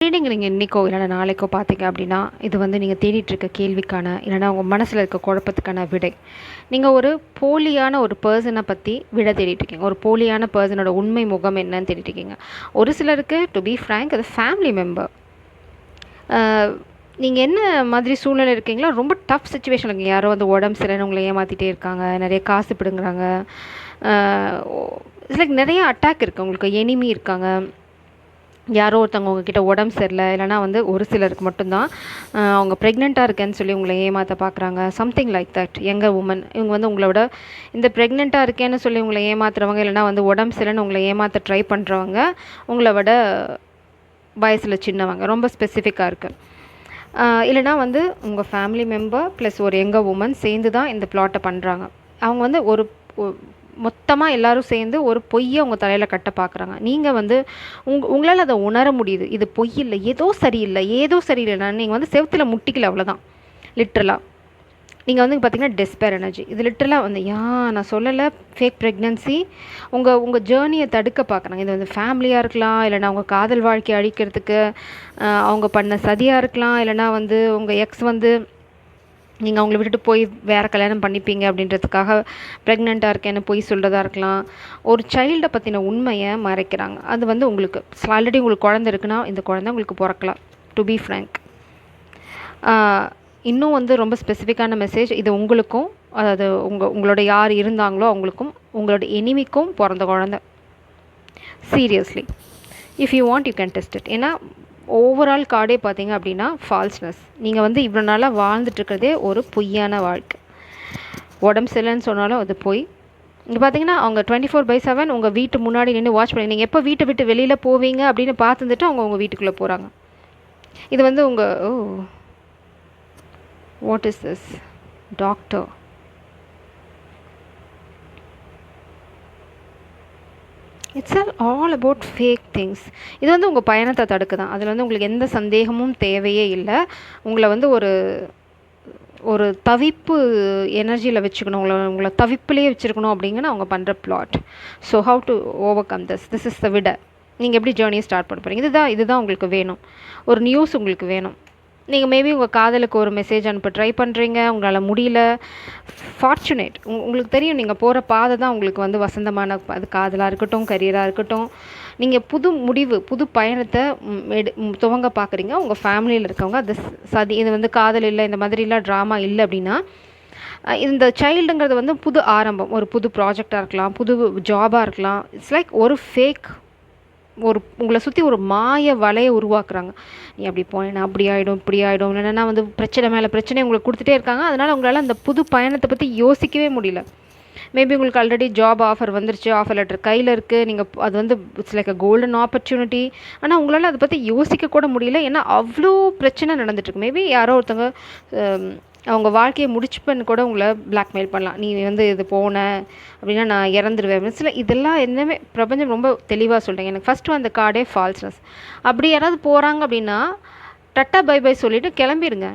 Reading நீங்கள் இன்றைக்கோ இல்லைனா நாளைக்கோ பார்த்தீங்க அப்படின்னா இது வந்து நீங்கள் தேடிட்டு இருக்க கேள்விக்கான இல்லைனா உங்கள் மனசில் இருக்க குழப்பத்துக்கான விடை. நீங்கள் ஒரு போலியான ஒரு பர்சனை பற்றி விடை தேடிட்டு இருக்கீங்க. ஒரு போலியான பர்சனோட உண்மை முகம் என்னன்னு தேடிட்டு இருக்கீங்க. ஒரு சிலருக்கு டு பி ஃப்ரேங்க் அது ஃபேமிலி மெம்பர். நீங்கள் என்ன மாதிரி சூழ்நிலை இருக்கீங்களோ ரொம்ப டஃப் சுச்சுவேஷன் இருக்கீங்க. யாரோ வந்து உடம்பு சரியில்லைன்னு உங்களை ஏமாற்றிட்டே இருக்காங்க, நிறைய காசு பிடுங்குறாங்க, இட்ஸ் லைக் நிறைய அட்டாக் இருக்குது, உங்களுக்கு எனிமி இருக்காங்க, யாரோ ஒருத்தவங்க உங்ககிட்ட உடம்பு சரியில்லை, இல்லைனா வந்து ஒரு சிலருக்கு மட்டும்தான் அவங்க ப்ரெக்னெண்ட்டாக இருக்கேன்னு சொல்லி உங்களை ஏமாற்ற பார்க்குறாங்க, something like that. Younger woman இவங்க வந்து உங்களோட இந்த ப்ரெக்னெண்ட்டாக இருக்கேன்னு சொல்லி உங்களை ஏமாத்துறவங்க, இல்லைனா வந்து உடம்பு சரியில்லைன்னு உங்களை ஏமாற்ற ட்ரை பண்ணுறவங்க உங்களை விட வயசில் சின்னவங்க, ரொம்ப ஸ்பெசிஃபிக்காக இருக்குது. இல்லைனா வந்து உங்கள் ஃபேமிலி மெம்பர் ப்ளஸ் ஒரு யங்கர் உமன் சேர்ந்து தான் இந்த ப்ளாட்டை பண்ணுறாங்க. அவங்க வந்து ஒரு மொத்தமாக எல்லோரும் சேர்ந்து ஒரு பொய்யை உங்கள் தலையில் கட்ட பார்க்குறாங்க. நீங்கள் வந்து உங்களால் அதை உணர முடியுது, இது பொய் இல்லை, ஏதோ சரியில்லைன்னா நீங்கள் வந்து செவுத்தில் முட்டிக்கல, அவ்வளோதான். லிட்ரலாக நீங்கள் வந்து பார்த்திங்கன்னா டெஸ்பேர் எனர்ஜி. இது லிட்ரலாக வந்து நான் சொல்லலை ஃபேக் ப்ரெக்னன்சி, உங்கள் ஜேர்னியை தடுக்க பார்க்குறாங்க. இது வந்து ஃபேமிலியாக இருக்கலாம், இல்லைனா உங்கள் காதல் வாழ்க்கையை அழிக்கிறதுக்கு அவங்க பண்ண சதியாக இருக்கலாம், இல்லைனா வந்து உங்கள் எக்ஸ் வந்து நீங்கள் அவங்கள விட்டுட்டு போய் வேறு கல்யாணம் பண்ணிப்பீங்க அப்படின்றதுக்காக ப்ரெக்னெண்ட்டாக இருக்கேன்னு போய் சொல்கிறதா இருக்கலாம். ஒரு சைல்டை பற்றின உண்மையை மறைக்கிறாங்க. அது வந்து உங்களுக்கு ஆல்ரெடி உங்களுக்கு குழந்தை இருக்குன்னா இந்த குழந்தை உங்களுக்கு பிறக்கலாம், டு பி ஃப்ரேங்க். இன்னும் வந்து ரொம்ப ஸ்பெசிஃபிக்கான மெசேஜ் இது உங்களுக்கும், அதாவது உங்களோட யார் இருந்தாங்களோ அவங்களுக்கும் உங்களோட எனிமிக்கும் பிறந்த குழந்தை. Seriously, if you want you can test it. ஏன்னா ஓவரால் கார்டே பார்த்தீங்க அப்படின்னா ஃபால்ஸ்னஸ். நீங்கள் வந்து இவ்வளோ நாளாக வாழ்ந்துட்டுருக்கிறதே ஒரு பொய்யான வாழ்க்கை. உடம்பு சரியில்லைன்னு சொன்னாலும் அது பொய். இங்கே பார்த்தீங்கன்னா அவங்க 24/7 உங்கள் வீட்டு முன்னாடி நின்று வாட்ச் பண்ணி, நீங்கள் எப்போ வீட்டை விட்டு வெளியில் போவீங்க அப்படின்னு பார்த்துட்டு அவங்க உங்கள் வீட்டுக்குள்ளே போகிறாங்க. இது வந்து உங்கள் what is this doctor. It's all about fake things. இது வந்து உங்கள் பயணத்தை தடுக்கு தான். அதில் வந்து உங்களுக்கு எந்த சந்தேகமும் தேவையே இல்லை. உங்களை வந்து ஒரு தவிப்பு எனர்ஜியில் வச்சுக்கணும், உங்களை தவிப்புலேயே வச்சுருக்கணும் அப்படிங்கன்னு அவங்க பண்ணுற plot. So how to overcome this is the விட. நீங்கள் எப்படி ஜேர்னியை ஸ்டார்ட் பண்ண போகிறீங்க, இதுதான் உங்களுக்கு வேணும். ஒரு நியூஸ் உங்களுக்கு வேணும். நீங்கள் மேபி உங்கள் காதலுக்கு ஒரு மெசேஜ் அனுப்ப ட்ரை பண்ணுறீங்க, உங்களால் முடியல. ஃபார்ச்சுனேட், உங்களுக்கு தெரியும் நீங்கள் போகிற பாதை தான் உங்களுக்கு வந்து வசந்தமான, அது காதலாக இருக்கட்டும், கரியராக இருக்கட்டும். நீங்கள் புது முடிவு, புது பயணத்தை துவங்க பார்க்குறீங்க. உங்கள் ஃபேமிலியில் இருக்கவங்க அது இது வந்து காதல் இல்லை, இந்த மாதிரிலாம் ட்ராமா இல்லை அப்படின்னா, இந்த சைல்டுங்கிறது வந்து புது ஆரம்பம், ஒரு புது ப்ராஜெக்டாக இருக்கலாம், புது ஜாபாக இருக்கலாம். இட்ஸ் லைக் ஒரு ஃபேக், உங்களை சுற்றி ஒரு மாய வலையை உருவாக்குறாங்க. நீ அப்படி போனேன்னா அப்படி ஆகிடும், இப்படி ஆகிடும், இல்லைன்னா வந்து பிரச்சனை மேலே பிரச்சனை உங்களுக்கு கொடுத்துட்டே இருக்காங்க. அதனால் உங்களால் அந்த புது பயணத்தை பற்றி யோசிக்கவே முடியல. மேபி உங்களுக்கு ஆல்ரெடி ஜாப் ஆஃபர் வந்துருச்சு, ஆஃபர் லெட்டர் கையில் இருக்குது, நீங்கள் அது வந்து it's like a golden opportunity. ஆனால் உங்களால் அதை பற்றி யோசிக்க கூட முடியல, ஏன்னா அவ்வளோ பிரச்சனை நடந்துட்டுருக்கு. மேபி யாரோ ஒருத்தவங்க அவங்க வாழ்க்கையை முடிச்சுப்பன்னு கூட உங்களை பிளாக்மெயில் பண்ணலாம். நீ வந்து இது போன அப்படின்னா நான் இறந்துருவேன். சில இதெல்லாம் என்னமே பிரபஞ்சம் ரொம்ப தெளிவாக சொல்கிறேன். எனக்கு ஃபஸ்ட்டு அந்த கார்டே ஃபால்ஸ்னஸ். அப்படி யாராவது போகிறாங்க அப்படின்னா டட்டா பை பை சொல்லிவிட்டு கிளம்பிடுங்க.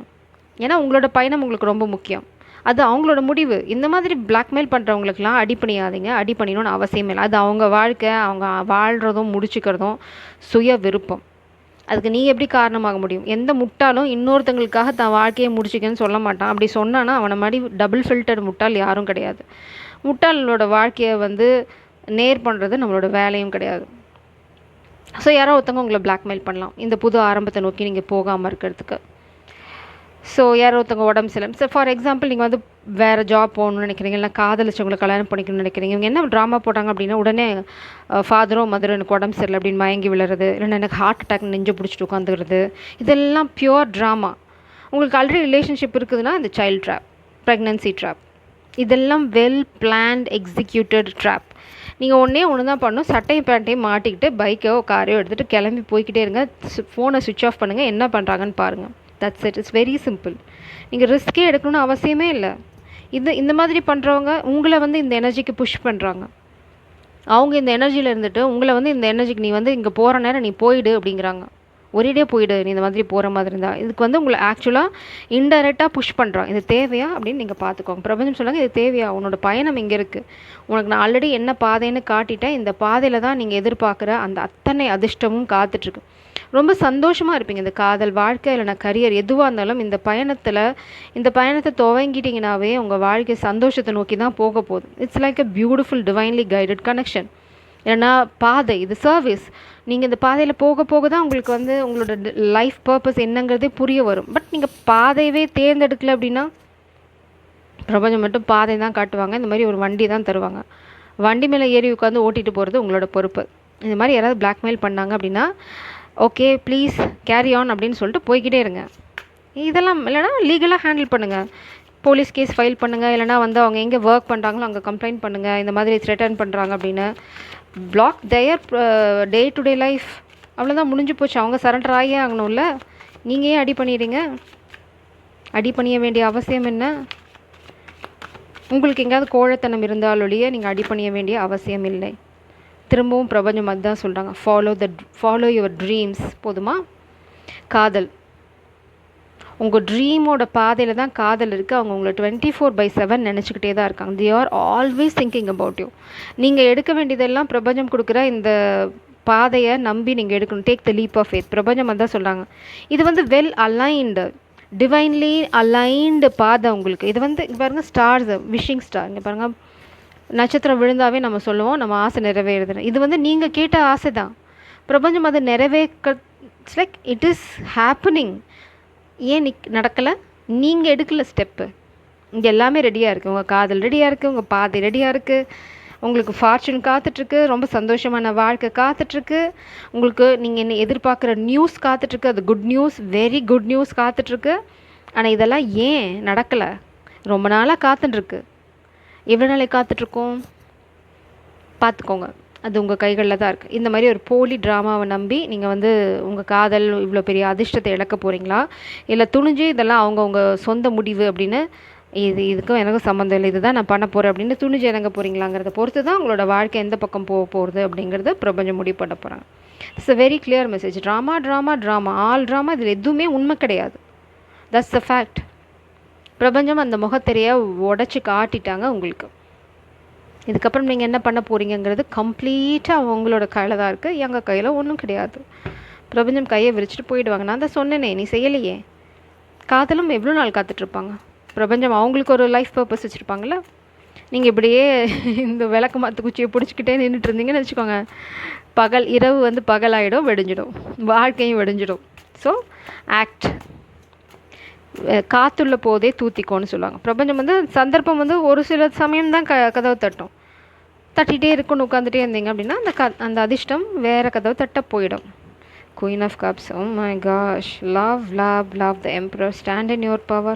ஏன்னா உங்களோட பயணம் உங்களுக்கு ரொம்ப முக்கியம், அது அவங்களோட முடிவு. இந்த மாதிரி பிளாக்மெயில் பண்ணுறவங்களுக்குலாம் அடி பண்ணியாதீங்க, அடி பண்ணிடணும்னு அவசியமே இல்லை. அது அவங்க வாழ்க்கை, அவங்க வாழ்கிறதும் முடிச்சுக்கிறதும் சுய விருப்பம். அதுக்கு நீங்கள் எப்படி காரணமாக முடியும்? எந்த முட்டாளும் இன்னொருத்தங்களுக்காக தான் வாழ்க்கையை முடிச்சிக்கன்னு சொல்ல மாட்டான். அப்படி சொன்னான்னா அவனை மாதிரி டபுள் ஃபில்டர் முட்டாள் யாரும் கிடையாது. முட்டாளோட வாழ்க்கையை வந்து நேர் பண்ணுறது நம்மளோட வேலையும் கிடையாது. ஸோ யாரோ ஒருத்தவங்க உங்களை பிளாக்மெயில் பண்ணலாம் இந்த புது ஆரம்பத்தை நோக்கி நீங்கள் போகாமல் இருக்கிறதுக்கு. ஸோ யாரோ ஒருத்தவங்க உடம்பு சரியில்லை. ஸோ ஃபார் எக்ஸாம்பிள் நீங்கள் வந்து வேறு ஜாப் போகணுன்னு நினைக்கிறீங்க, இல்லை காதலிச்சவங்களை கல்யாணம் பண்ணிக்கணும்னு நினைக்கிறீங்க. இவங்க என்ன ட்ராமா போட்டாங்க அப்படின்னா உடனே ஃபாதரோ மதரோ எனக்கு உடம்பு சரியில்லை அப்படின்னு மயங்கி விழுறது, இல்லைன்னா எனக்கு ஹார்ட் அட்டாக் நெஞ்சு பிடிச்சிட்டு உட்காந்துக்கிறது. இதெல்லாம் பியூர் ட்ராமா. உங்களுக்கு ஆல்ரெடி ரிலேஷன்ஷிப் இருக்குதுன்னா இந்த சைல்ட் ட்ராப், ப்ரெக்னன்சி ட்ராப், இதெல்லாம் வெல் பிளான்ட் எக்ஸிக்யூட்டட் ட்ராப். நீங்கள் ஒன்று தான் பண்ணணும், சட்டையும் பேண்ட்டையும் மாட்டிக்கிட்டு பைக்கோ காரையோ எடுத்துகிட்டு கிளம்பி போய்கிட்டே இருங்க. ஃபோனை சுவிட்ச் ஆஃப் பண்ணுங்கள், என்ன பண்ணுறாங்கன்னு பாருங்கள். That's it. It's very simple. நீங்கள் ரிஸ்க்கே எடுக்கணும்னு அவசியமே இல்லை. இந்த மாதிரி பண்ணுறவங்க உங்களை வந்து இந்த எனர்ஜிக்கு புஷ் பண்ணுறாங்க. அவங்க இந்த எனர்ஜியில் இருந்துட்டு உங்களை வந்து இந்த எனர்ஜிக்கு நீ வந்து இங்கே போகிற நேரம் நீ போயிடு அப்படிங்கிறாங்க. ஒரேடியாக போயிடு நீ இந்த மாதிரி போகிற மாதிரி இருந்தால். இதுக்கு வந்து உங்களை ஆக்சுவலாக இன்டைரக்டாக புஷ் பண்ணுறான். இது தேவையா அப்படின்னு நீங்கள் பார்த்துக்கோங்க. பிரபஞ்சம் சொல்லுங்க, இது தேவையா, உன்னோட பயணம் இங்கே இருக்குது, உனக்கு நான் ஆல்ரெடி என்ன பாதைன்னு காட்டிட்டேன், இந்த பாதையில் தான் நீங்கள் எதிர்பார்க்குற அந்த அத்தனை அதிர்ஷ்டமும் காத்துட்ருக்கு. ரொம்ப சந்தோஷமாக இருப்பீங்க. இந்த காதல் வாழ்க்கை இல்லைனா கரியர் எதுவாக இருந்தாலும் இந்த பயணத்தை துவங்கிட்டிங்கனாவே உங்கள் வாழ்க்கை சந்தோஷத்தை நோக்கி தான் போக போகுது. It's like a beautiful divinely guided connection. ஏன்னா பாதை இது சர்வீஸ். நீங்கள் இந்த பாதையில் போக போக தான் உங்களுக்கு வந்து உங்களோட லைஃப் பர்பஸ் என்னங்கிறதே புரிய வரும். பட் நீங்கள் பாதையவே தேர்ந்தெடுக்கல அப்படின்னா பிரபஞ்சம் மட்டும் பாதை தான் காட்டுவாங்க. இந்த மாதிரி ஒரு வண்டி தான் தருவாங்க. வண்டி மேலே ஏறி உட்காந்து ஓட்டிகிட்டு போகிறது உங்களோட பொறுப்பு. இந்த மாதிரி யாராவது பிளாக்மெயில் பண்ணாங்க அப்படின்னா ஓகே ப்ளீஸ் கேரி ஆன் அப்படின்னு சொல்லிட்டு போய்கிட்டே இருங்க. இதெல்லாம் இல்லைனா லீகலாக ஹேண்டில் பண்ணுங்கள். போலீஸ் கேஸ் ஃபைல் பண்ணுங்கள். இல்லைனா வந்து அவங்க எங்கே ஒர்க் பண்ணுறாங்களோ அங்கே கம்ப்ளைண்ட் பண்ணுங்கள். இந்த மாதிரி த்ரெட்டன் பண்ணுறாங்க அப்படின்னு block their day to day life. அவ்வளோதான், முடிஞ்சு போச்சு. அவங்க சரண்டர் ஆகியே ஆகணும்ல. நீங்கள் ஏன் அடி பண்ணிடுறீங்க? அடி பண்ணிய வேண்டிய அவசியம் என்ன? உங்களுக்கு எங்கேயாவது கோழைத்தனம் இருந்தாலொழிய நீங்கள் அடி பண்ணிய வேண்டிய அவசியம் இல்லை. திரும்பவும் பிரபஞ்சம் அதுதான் சொல்கிறாங்க, ஃபாலோ யுவர் ட்ரீம்ஸ். போதுமா? காதல் உங்கள் ட்ரீமோட பாதையில் தான் காதல் இருக்குது. அவங்க உங்களை 24/7 நினச்சிக்கிட்டே தான் இருக்காங்க. They are always thinking about you. நீங்கள் எடுக்க வேண்டியதெல்லாம் பிரபஞ்சம் கொடுக்குற இந்த பாதையை நம்பி நீங்கள் எடுக்கணும். Take the leap of faith. பிரபஞ்சம் அதுதான் சொல்கிறாங்க. இது வந்து வெல் அலைன்டு, டிவைன்லி அலைன்டு பாதை உங்களுக்கு. இது வந்து பாருங்கள், ஸ்டார்ஸ், விஷிங் ஸ்டார். இங்கே பாருங்கள், நட்சத்திரம் விழுந்தாவே நம்ம சொல்லுவோம் நம்ம ஆசை நிறைவேறுதுன்னு. இது வந்து நீங்கள் கேட்ட ஆசை தான். பிரபஞ்சம் அதை it's like it is happening. ஏன் நடக்கலை? நீங்கள் எடுக்கல ஸ்டெப்பு. இங்கே எல்லாமே ரெடியாக இருக்குது. உங்கள் காதல் ரெடியாக இருக்குது, உங்கள் பாதை ரெடியாக இருக்குது, உங்களுக்கு ஃபார்ச்சூன் காத்துட்ருக்கு, ரொம்ப சந்தோஷமான வாழ்க்கை காத்துட்ருக்கு, உங்களுக்கு நீங்கள் என்ன எதிர்பார்க்குற நியூஸ் காத்துட்ருக்கு. அது good news, very good news காத்துட்ருக்கு. ஆனால் இதெல்லாம் ஏன் நடக்கலை? ரொம்ப நாளாக காத்துட்ருக்கு. எவ்வளோ நாளைக்கு காத்துட்ருக்கோம் பார்த்துக்கோங்க. அது உங்கள் கைகளில் தான் இருக்குது. இந்த மாதிரி ஒரு போலி ட்ராமாவை நம்பி நீங்கள் வந்து உங்கள் காதல் இவ்வளோ பெரிய அதிர்ஷ்டத்தை இழக்க போகிறீங்களா? இல்லை துணிஞ்சு இதெல்லாம் அவங்கவுங்க சொந்த முடிவு அப்படின்னு இதுக்கும் எனக்கும் சம்மந்தம் இல்லை, இதுதான் நான் பண்ண போகிறேன் அப்படின்னு துணிஞ்சு இறங்க போகிறீங்களாங்கிறத பொறுத்து தான் உங்களோட வாழ்க்கை எந்த பக்கம் போக போகிறது அப்படிங்கிறது பிரபஞ்சம் முடிவு பண்ண போகிறாங்க. It's a very clear message. Drama all drama. இதில் எதுவுமே உண்மை கிடையாது. That's the fact. பிரபஞ்சம் அந்த முகத்திரையை உடச்சி காட்டிட்டாங்க உங்களுக்கு. இதுக்கப்புறம் நீங்கள் என்ன பண்ண போகிறீங்கிறது கம்ப்ளீட்டாக உங்களோட கையில் தான் இருக்குது. எங்கள் கையில் ஒன்றும் கிடையாது. பிரபஞ்சம் கையை விரிச்சிட்டு போயிடுவாங்க. நான் தான் சொன்னேனே, நீ செய்யலையே. காதலும் எவ்வளோ நாள் காத்துட்ருப்பாங்க? பிரபஞ்சம் அவங்களுக்கு ஒரு லைஃப் பர்பஸ் வச்சுருப்பாங்களே. நீங்கள் இப்படியே இந்த விளக்கு மாற்று குச்சியை பிடிச்சிக்கிட்டே நின்றுட்டு இருந்தீங்கன்னு வச்சுக்கோங்க, இரவு வந்து பகலாயிடும், வெடிஞ்சிடும், வாழ்க்கையும் வெடிஞ்சிடும். So act. காற்றுள்ள போதே தூத்திக்கோன்னு சொல்லுவாங்க. பிரபஞ்சம் வந்து சந்தர்ப்பம் வந்து ஒரு சில சமயம் தான் கதவை தட்டும். தட்டிகிட்டே இருக்குன்னு உட்காந்துட்டே இருந்தீங்க அப்படின்னா அந்த அதிர்ஷ்டம் வேறு கதவை தட்ட போயிடும். Queen of Cups. Oh my gosh. Love the Emperor. Stand in your power.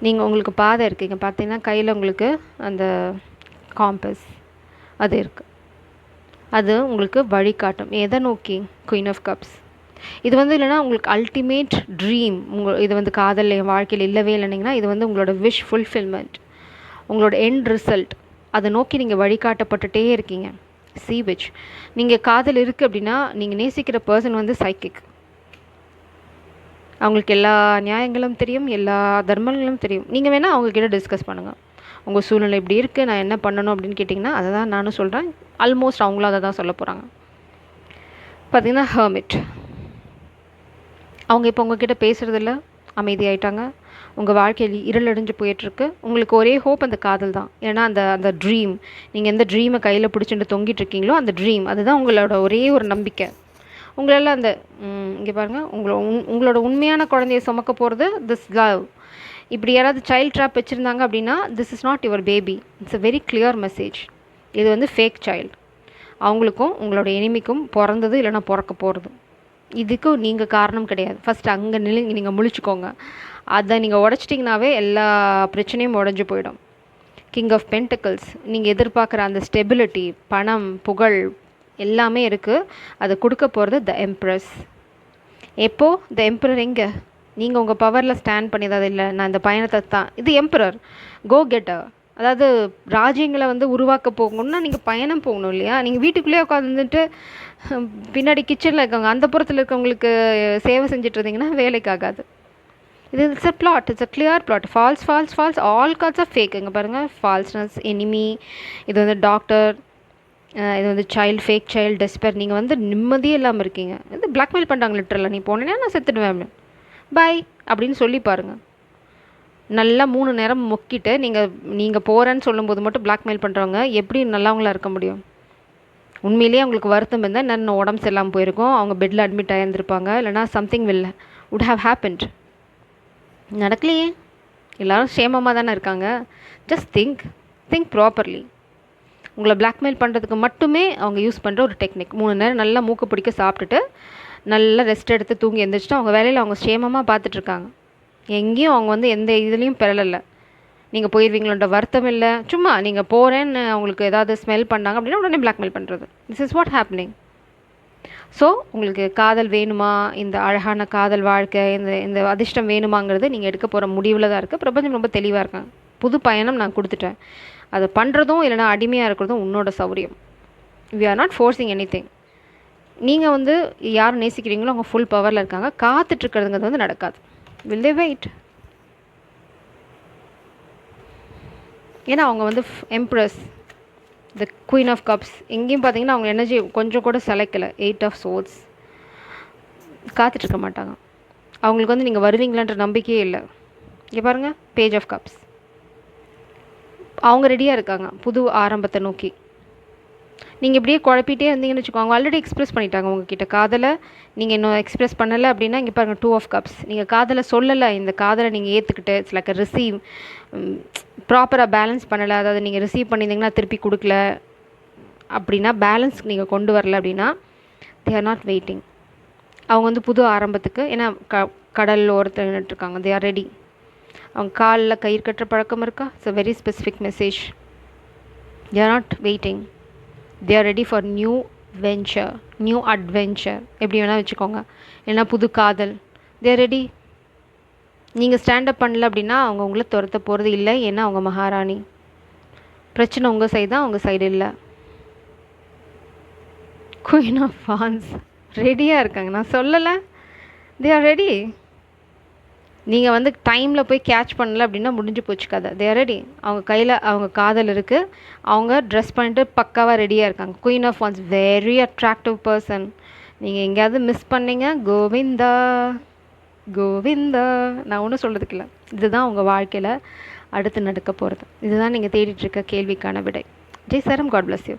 நீங்கள் உங்களுக்கு பாதை இருக்கீங்க பார்த்தீங்கன்னா, கையில் உங்களுக்கு அந்த காம்பஸ் அது இருக்குது. அது உங்களுக்கு வழிகாட்டும். எதை நோக்கி? Queen of cups. இது வந்து இல்லைனா உங்களுக்கு அல்டிமேட் ட்ரீம். இது வந்து காதல் என் வாழ்க்கையில் இல்லவே இல்லைனிங்கன்னா, இது வந்து உங்களோட விஷ் ஃபுல்ஃபில்மெண்ட், உங்களோட எண்ட் ரிசல்ட். அதை நோக்கி நீங்கள் வழிகாட்டப்பட்டுட்டே இருக்கீங்க. சி விச் நீங்கள் காதல் இருக்குது அப்படின்னா, நீங்கள் நேசிக்கிற பர்சன் வந்து சைக்கிக். அவங்களுக்கு எல்லா நியாயங்களும் தெரியும், எல்லா தர்மங்களும் தெரியும். நீங்கள் வேணால் அவங்கக்கிட்ட டிஸ்கஸ் பண்ணுங்கள். உங்கள் சூழ்நிலை இப்படி இருக்குது, நான் என்ன பண்ணணும் அப்படின்னு கேட்டிங்கன்னா, அதை தான் நானும் சொல்கிறேன். ஆல்மோஸ்ட் அவங்களும் அதை தான் சொல்ல போகிறாங்க. பார்த்திங்கன்னா ஹெர்மிட். அவங்க இப்போ உங்ககிட்ட பேசுகிறதில்ல, அமைதியாயிட்டாங்க. உங்கள் வாழ்க்கையில் இருளடைஞ்சு போயிட்டுருக்கு. உங்களுக்கு ஒரே ஹோப் அந்த காதல் தான். ஏன்னா அந்த ட்ரீம், நீங்கள் எந்த ட்ரீமை கையில் பிடிச்சிட்டு தொங்கிட்டு இருக்கீங்களோ அந்த ட்ரீம், அதுதான் உங்களோட ஒரே ஒரு நம்பிக்கை. உங்களால் அந்த இங்கே பாருங்கள், உங்களோட உண்மையான குழந்தைய சுமக்க போகிறது திஸ் லவ். இப்படி யாராவது சைல்ட் ட்ராப் வச்சுருந்தாங்க அப்படின்னா, this is not your baby. It's a very clear message. இது வந்து ஃபேக் சைல்டு. அவங்களுக்கும் உங்களோட எனிமிக்கும் பிறந்தது இல்லைனா பிறக்க போகிறது. இதுக்கும் நீங்கள் காரணம் கிடையாது. ஃபஸ்ட்டு அங்கே நீங்கள் முழிச்சுக்கோங்க. அதை நீங்கள் உடச்சிட்டிங்கனாவே எல்லா பிரச்சனையும் உடஞ்சி போயிடும். King of pentacles. நீங்கள் எதிர்பார்க்குற அந்த ஸ்டெபிலிட்டி, பணம், புகழ் எல்லாமே இருக்குது. அதை கொடுக்க போகிறது த எம்ப்ரஸ். எப்போது? த எம்பரர் எங்கே? நீங்கள் உங்கள் பவரில் ஸ்டாண்ட் பண்ணியதாவது இல்லை, நான் இந்த பயணத்தை தான். இது எம்பரர் கோ கெட்டர். அதாவது ராஜ்யங்களை வந்து உருவாக்க போகணுன்னா நீங்கள் பயணம் போகணும் இல்லையா? நீங்கள் வீட்டுக்குள்ளேயே உட்காந்துட்டு பின்னாடி கிச்சனில் இருக்கவங்க அந்த புறத்தில் இருக்கவங்களுக்கு சேவை செஞ்சுட்டு இருந்தீங்கன்னா வேலைக்கு ஆகாது. இது it's a plot. It's a clear plot. False all cards of fake. இங்கே பாருங்கள், ஃபால்ஸ்னஸ், எனிமி, இது வந்து டாக்டர், இது வந்து ஃபேக் சைல்டு டெஸ்பர், நீங்கள் வந்து நிம்மதியே இல்லாமல் இருக்கீங்க, இது பிளாக்மெயில் பண்ணுறாங்க லிட்டரலாக. நீ போனேன்னா நான் செத்துடுவேன் அப்படின்னு, பாய் அப்படின்னு சொல்லி பாருங்கள். நல்லா 3 நேரம் மொக்கிட்டு நீங்கள் போகிறேன்னு சொல்லும்போது மட்டும் பிளாக்மெயில் பண்ணுறவங்க எப்படி நல்லவங்களா இருக்க முடியும்? உண்மையிலேயே அவங்களுக்கு வருத்தம் இருந்தால் நான் உடம்பு சரியில்லாமல் போயிருக்கும், அவங்க பெட்டில் அட்மிட் ஆகியிருந்திருப்பாங்க, இல்லைனா சம்திங் வுட் ஹாவ் ஹேப்பன்ட். நடக்கலையே, எல்லோரும் சேமமாக தானே இருக்காங்க. Just think properly. உங்களை பிளாக்மெயில் பண்ணுறதுக்கு மட்டுமே அவங்க யூஸ் பண்ணுற ஒரு டெக்னிக். 3 நேரம் நல்லா மூக்கு பிடிக்க சாப்பிட்டுட்டு நல்லா ரெஸ்ட் எடுத்து தூங்கி எழுந்திரிச்சிட்டு அவங்க வேலையில் அவங்க சேமமாக பார்த்துட்ருக்காங்க. எங்கேயும் அவங்க வந்து எந்த இதுலேயும் பெறலை. நீங்கள் போயிடுவீங்களோட வருத்தம் இல்லை, சும்மா நீங்கள் போகிறேன்னு அவங்களுக்கு ஏதாவது ஸ்மெல் பண்ணாங்க அப்படின்னா உடனே பிளாக்மெயில் பண்ணுறது. This is what happening. So உங்களுக்கு காதல் வேணுமா, இந்த அழகான காதல் வாழ்க்கை, இந்த அதிர்ஷ்டம் வேணுமாங்கிறது நீங்கள் எடுக்க போகிற முடிவில் தான் இருக்குது. பிரபஞ்சம் ரொம்ப தெளிவாக இருக்காங்க. புது பயணம் நான் கொடுத்துட்டேன், அதை பண்ணுறதும் இல்லைனா அடிமையாக இருக்கிறதும் உன்னோட சௌரியம். We are not forcing anything. நீங்கள் வந்து யார் நேசிக்கிறீங்களோ அவங்க ஃபுல் பவரில் இருக்காங்க. காத்துட்ருக்கிறதுங்கிறது வந்து நடக்காது. Will they wait? ஏன்னா அவங்க வந்து empress, the queen of cups. எங்கேயும் பார்த்தீங்கன்னா அவங்க எனர்ஜி கொஞ்சம் கூட செலைக்கலை. 8 ஆஃப் சோர்ட்ஸ். காத்துட்ருக்க மாட்டாங்க. அவங்களுக்கு வந்து நீங்கள் வருவீங்களான்ற நம்பிக்கையே இல்லை. இங்கே பாருங்கள், பேஜ் ஆஃப் கப்ஸ். அவங்க ரெடியாக இருக்காங்க புது ஆரம்பத்தை நோக்கி. நீங்கள் இப்படியே குழப்பிட்டே இருந்தீங்கன்னு வச்சுக்கோங்க. அவங்க ஆல்ரெடி எக்ஸ்ப்ரெஸ் பண்ணிட்டாங்க உங்ககிட்ட காதலை. நீங்கள் இன்னும் எக்ஸ்ப்ரெஸ் பண்ணலை அப்படின்னா இங்கே பாருங்கள் 2 ஆஃப் கப்ஸ். நீங்கள் காதலை சொல்லலை, இந்த காதலை நீங்கள் ஏற்றுக்கிட்டு இட்ஸ் லைக் ரிசீவ், ப்ராப்பராக பேலன்ஸ் பண்ணலை. அதாவது நீங்கள் ரிசீவ் பண்ணியிருந்தீங்கன்னா திருப்பி கொடுக்கல அப்படின்னா, பேலன்ஸ் நீங்கள் கொண்டு வரல அப்படின்னா, தே ஆர் நாட் வெயிட்டிங். அவங்க வந்து புது ஆரம்பத்துக்கு, ஏன்னா கடல் ஓரத்தில் நின்றுட்டுருக்காங்க, தே ஆர் ரெடி. அவங்க காலில் கயிறு கட்டுற பழக்கம் இருக்கா? It's a very specific message. They are not waiting, they are ready for new venture, new adventure, எப்படி வேணால் வச்சுக்கோங்க. ஏன்னா புது காதல், தே ஆர் ரெடி. நீங்கள் ஸ்டாண்டப் பண்ணல அப்படின்னா அவங்க உங்களை துரத்த போகிறது இல்லை. ஏன்னா அவங்க மகாராணி. பிரச்சனை உங்கள் சைடு தான், அவங்க சைடு இல்லை. குயின் ஆஃப் வான்ஸ் ரெடியாக இருக்காங்க. நான் சொல்லலை, தே ஆர் ரெடி. நீங்கள் வந்து டைமில் போய் கேட்ச் பண்ணல அப்படின்னா முடிஞ்சு போச்சு கதை. தே ஆர் ரெடி. அவங்க கையில் அவங்க காதல் இருக்குது. அவங்க ட்ரெஸ் பண்ணிட்டு பக்காவாக ரெடியாக இருக்காங்க. Queen of wands very attractive person. நீங்கள் எங்கேயாவது மிஸ் பண்ணீங்க, கோவிந்தா கோவிந்தா. நான் ஒன்றும் சொல்கிறதுக்கு இல்லை. இதுதான் உங்கள் வாழ்க்கையில் அடுத்து நடக்க போகிறது. இதுதான் நீங்கள் தேடிட்டுருக்க கேள்விக்கான விடை. ஜெய் சரம். God bless you.